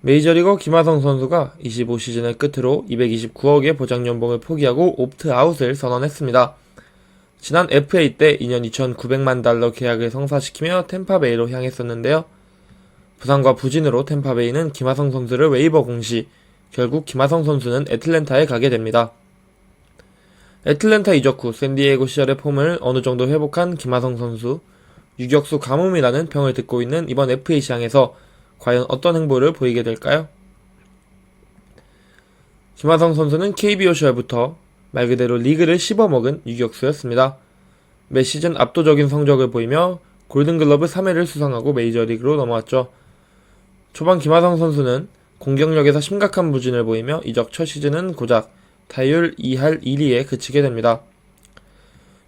메이저리거 김하성 선수가 25시즌을 끝으로 229억의 보장 연봉을 포기하고 옵트아웃을 선언했습니다. 지난 FA 때 2년 2,900만 달러 계약을 성사시키며 템파베이로 향했었는데요. 부상과 부진으로 템파베이는 김하성 선수를 웨이버 공시, 결국 김하성 선수는 애틀랜타에 가게 됩니다. 애틀랜타 이적 후 샌디에고 시절의 폼을 어느 정도 회복한 김하성 선수, 유격수 가뭄이라는 평을 듣고 있는 이번 FA 시장에서 과연 어떤 행보를 보이게 될까요? 김하성 선수는 KBO 시절부터 말 그대로 리그를 씹어먹은 유격수였습니다. 매 시즌 압도적인 성적을 보이며 골든글러브 3회를 수상하고 메이저리그로 넘어왔죠. 초반 김하성 선수는 공격력에서 심각한 부진을 보이며 이적 첫 시즌은 고작 타율 2할 1리에 그치게 됩니다.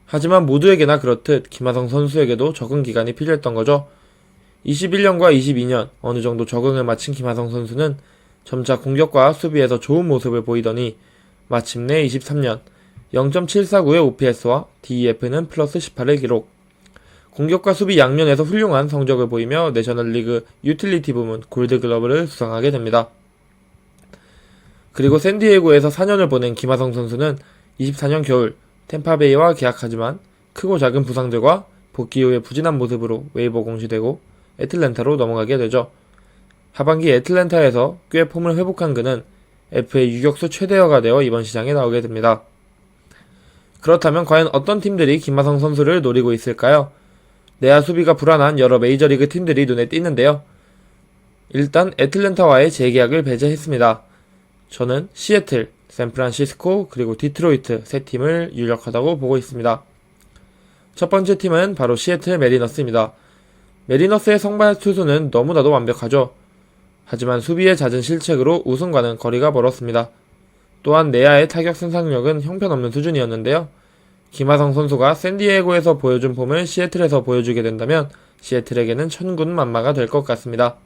하지만 모두에게나 그렇듯 김하성 선수에게도 적응 기간이 필요했던 거죠. 21년과 22년 어느 정도 적응을 마친 김하성 선수는 점차 공격과 수비에서 좋은 모습을 보이더니 마침내 23년 0.749의 OPS와 DEF는 플러스 18을 기록. 공격과 수비 양면에서 훌륭한 성적을 보이며 내셔널리그 유틸리티 부문 골드글러브를 수상하게 됩니다. 그리고 샌디에고에서 4년을 보낸 김하성 선수는 24년 겨울 템파베이와 계약하지만 크고 작은 부상들과 복귀 후의 부진한 모습으로 웨이버 공시되고 애틀랜타로 넘어가게 되죠. 하반기 애틀랜타에서 꽤 폼을 회복한 그는 FA 유격수 최대어가 되어 이번 시장에 나오게 됩니다. 그렇다면 과연 어떤 팀들이 김하성 선수를 노리고 있을까요? 내야 수비가 불안한 여러 메이저리그 팀들이 눈에 띄는데요. 일단 애틀랜타와의 재계약을 배제했습니다. 저는 시애틀, 샌프란시스코, 그리고 디트로이트 세 팀을 유력하다고 보고 있습니다. 첫 번째 팀은 바로 시애틀 메리너스입니다. 메리너스의 선발 투수는 너무나도 완벽하죠. 하지만 수비의 잦은 실책으로 우승과는 거리가 멀었습니다. 또한 내야의 타격 생산력은 형편없는 수준이었는데요. 김하성 선수가 샌디에고에서 보여준 폼을 시애틀에서 보여주게 된다면 시애틀에게는 천군만마가 될 것 같습니다.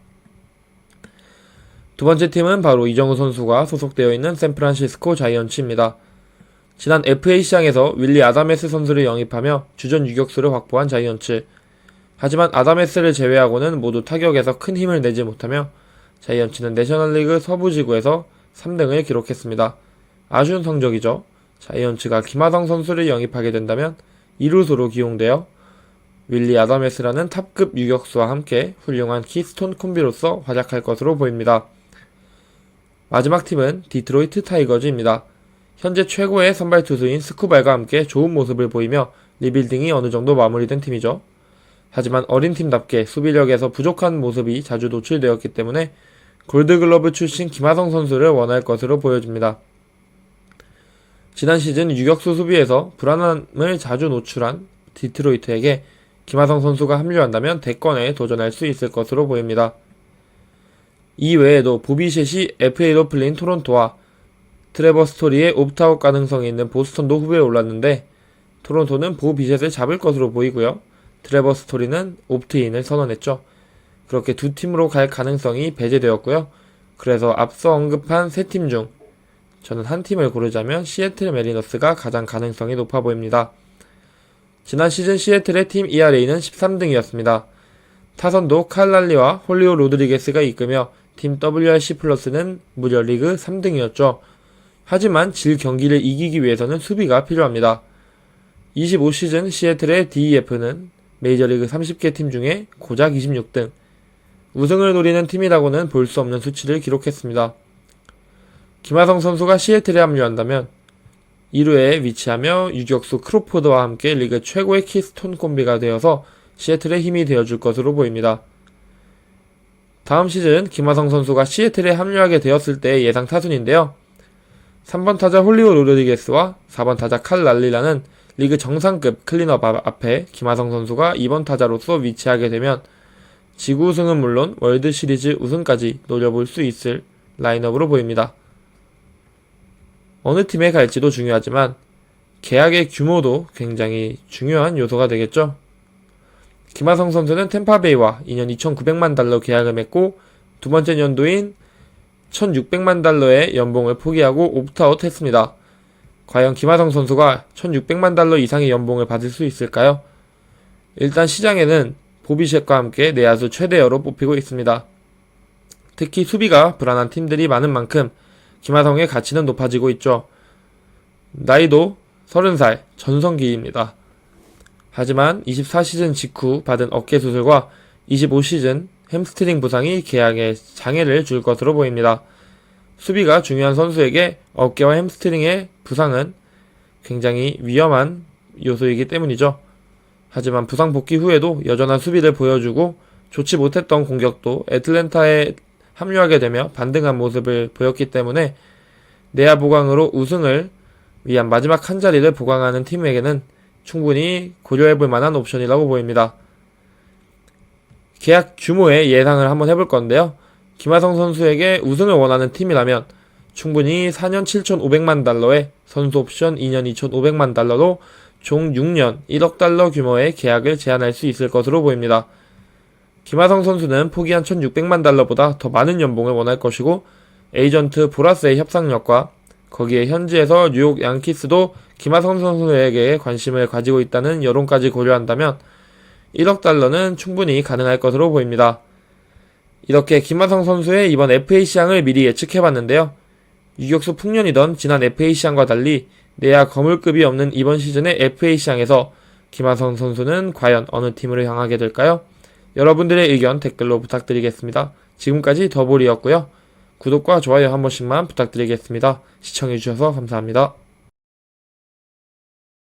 두 번째 팀은 바로 이정우 선수가 소속되어 있는 샌프란시스코 자이언츠입니다. 지난 FA 시장에서 윌리 아다메스 선수를 영입하며 주전 유격수를 확보한 자이언츠. 하지만 아다메스를 제외하고는 모두 타격에서 큰 힘을 내지 못하며 자이언츠는 내셔널리그 서부지구에서 3등을 기록했습니다. 아쉬운 성적이죠. 자이언츠가 김하성 선수를 영입하게 된다면 2루수로 기용되어 윌리 아다메스라는 탑급 유격수와 함께 훌륭한 키스톤 콤비로서 활약할 것으로 보입니다. 마지막 팀은 디트로이트 타이거즈입니다. 현재 최고의 선발 투수인 스쿠발과 함께 좋은 모습을 보이며 리빌딩이 어느 정도 마무리된 팀이죠. 하지만 어린 팀답게 수비력에서 부족한 모습이 자주 노출되었기 때문에 골드글러브 출신 김하성 선수를 원할 것으로 보여집니다. 지난 시즌 유격수 수비에서 불안함을 자주 노출한 디트로이트에게 김하성 선수가 합류한다면 대권에 도전할 수 있을 것으로 보입니다. 이 외에도 보비셋이 FA로 풀린 토론토와 트레버 스토리의 옵트아웃 가능성이 있는 보스턴도 후보에 올랐는데 토론토는 보비셋을 잡을 것으로 보이고요. 트레버 스토리는 옵트인을 선언했죠. 그렇게 두 팀으로 갈 가능성이 배제되었고요. 그래서 앞서 언급한 세 팀 중 저는 한 팀을 고르자면 시애틀 메리너스가 가장 가능성이 높아 보입니다. 지난 시즌 시애틀의 팀 ERA는 13등이었습니다. 타선도 칼 랄리와 홀리오 로드리게스가 이끄며 팀 WRC+는 무려 리그 3등이었죠. 하지만 질 경기를 이기기 위해서는 수비가 필요합니다. 25시즌 시애틀의 DEF는 메이저리그 30개 팀 중에 고작 26등. 우승을 노리는 팀이라고는 볼 수 없는 수치를 기록했습니다. 김하성 선수가 시애틀에 합류한다면 2루에 위치하며 유격수 크로포드와 함께 리그 최고의 키스톤 콤비가 되어서 시애틀의 힘이 되어줄 것으로 보입니다. 다음 시즌 김하성 선수가 시애틀에 합류하게 되었을 때의 예상 타순인데요. 3번 타자 홀리오 로드리게스와 4번 타자 칼 랄리라는 리그 정상급 클린업 앞에 김하성 선수가 2번 타자로서 위치하게 되면 지구 우승은 물론 월드 시리즈 우승까지 노려볼 수 있을 라인업으로 보입니다. 어느 팀에 갈지도 중요하지만 계약의 규모도 굉장히 중요한 요소가 되겠죠. 김하성 선수는 템파베이와 2년 2,900만 달러 계약을 맺고 두 번째 연도인 1,600만 달러의 연봉을 포기하고 옵트아웃 했습니다. 과연 김하성 선수가 1,600만 달러 이상의 연봉을 받을 수 있을까요? 일단 시장에는 보비셋과 함께 내야수 최대어로 뽑히고 있습니다. 특히 수비가 불안한 팀들이 많은 만큼 김하성의 가치는 높아지고 있죠. 나이도 30살, 전성기입니다. 하지만 24시즌 직후 받은 어깨 수술과 25시즌 햄스트링 부상이 계약에 장애를 줄 것으로 보입니다. 수비가 중요한 선수에게 어깨와 햄스트링의 부상은 굉장히 위험한 요소이기 때문이죠. 하지만 부상 복귀 후에도 여전한 수비를 보여주고 좋지 못했던 공격도 애틀랜타에 합류하게 되며 반등한 모습을 보였기 때문에 내야 보강으로 우승을 위한 마지막 한 자리를 보강하는 팀에게는 충분히 고려해볼 만한 옵션이라고 보입니다. 계약 규모의 예상을 한번 해볼 건데요. 김하성 선수에게 우승을 원하는 팀이라면 충분히 4년 7,500만 달러에 선수 옵션 2년 2,500만 달러로 총 6년 1억 달러 규모의 계약을 제안할 수 있을 것으로 보입니다. 김하성 선수는 포기한 1,600만 달러보다 더 많은 연봉을 원할 것이고 에이전트 보라스의 협상력과 거기에 현지에서 뉴욕 양키스도 김하성 선수에게 관심을 가지고 있다는 여론까지 고려한다면 1억 달러는 충분히 가능할 것으로 보입니다. 이렇게 김하성 선수의 이번 FA 시장을 미리 예측해봤는데요. 유격수 풍년이던 지난 FA 시장과 달리 내야 거물급이 없는 이번 시즌의 FA 시장에서 김하성 선수는 과연 어느 팀으로 향하게 될까요? 여러분들의 의견 댓글로 부탁드리겠습니다. 지금까지 더볼이었고요. 구독과 좋아요 한 번씩만 부탁드리겠습니다. 시청해주셔서 감사합니다.